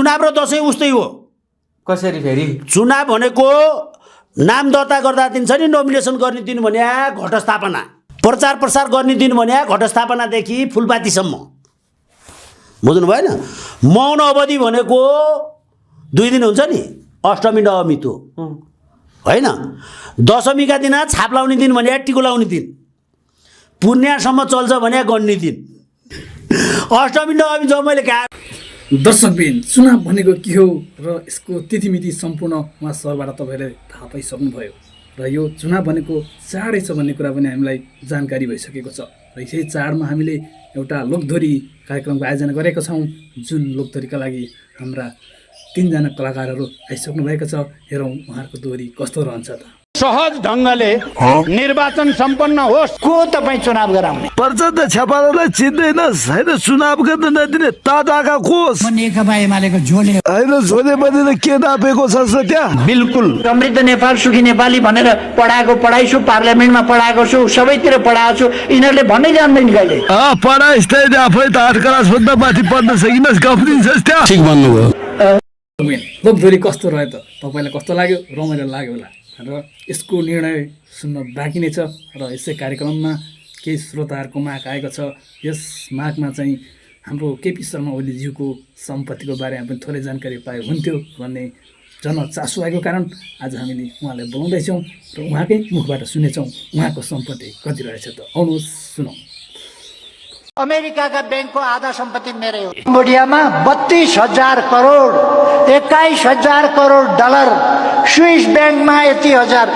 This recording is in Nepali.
चुनाव र दसैँ उस्तै हो। कसरी फेरि? चुनाव भनेको नाम दर्ता गर्दा दिन छ नि, नोमिनेसन गर्ने दिन भने घटस्थापना, प्रचार प्रसार गर्ने दिन भने घटस्थापनादेखि फुलपातीसम्म, बुझ्नु भएन? मौन अवधि भनेको 2 दिन हुन्छ नि, अष्टमी नवमी त्यो होइन। दशमीका दिन छाप लाउने दिन भने टिको लाउने दिन, पूर्णियासम्म चल्छ भने गण्ने दिन, अष्टमी नवमी जब मैले कहा। दर्शकबिन, चुनाव भनेको के हो र यसको तिथिमिति सम्पूर्ण उहाँ सरबाट तपाईँले थाहा पाइसक्नुभयो र यो चुनाव भनेको चाडै छ भन्ने कुरा पनि हामीलाई जानकारी भइसकेको छ र यसै चाडमा हामीले एउटा लोकधोरी कार्यक्रमको आयोजना गरेका छौँ, जुन लोकधोरीका लागि हाम्रा 3 जना कलाकारहरू आइसक्नु भएको छ। हेरौँ उहाँहरूको दोहोरी कस्तो रहन्छ त। सहज ढङ्गले निर्वाचन सम्पन्न होस्। को तपाईँ चुनाव गराउने? पर्चा त छ्यापालाई चिन्दैन, होइन चुनाव गर्न नदिने ताका कोस नेकपा एमालेको झोले होइन, झोले बनेर के नापेको छ त्यहाँ? बिल्कुल समृद्ध नेपाल सुखी नेपाली भनेर पढाइछु, पार्लियामेन्टमा पढाएको छु, सबैतिर पढाएको छु, यिनीहरूले भन्नै जान्दैन कहिले। पढाइ स्टाइल आफै त 8 क्लास भन्दा माथि पढ्न सकिनस्, गफिन्छ त्यहाँ। ठिक भन्नुभयो। लोकधोरी कस्तो रह्यो त? तपाईँलाई कस्तो लाग्यो? रमाइलो लाग्यो होला र यसको निर्णय सुन्न बाँकी नै छ र यसै कार्यक्रममा केही श्रोताहरूको माग आएको छ। यस मागमा चाहिँ हाम्रो केपी शर्मा ओलीज्यूको सम्पत्तिको बारेमा पनि थोरै जानकारी पाए हुन्थ्यो भन्ने जनचासो आएको कारण आज हामीले उहाँलाई बोलाउँदैछौँ र उहाँकै मुखबाट सुनेछौँ उहाँको सम्पत्ति कति रहेछ त। आउनुहोस् सुनौँ। अमेरिकाका ब्याङ्कको आधा सम्पत्ति मेरै हो। कम्बोडियामा 32,000 करोड, 21,000 करोड डलर, स्विस ब्याङ्कमा यति हजार।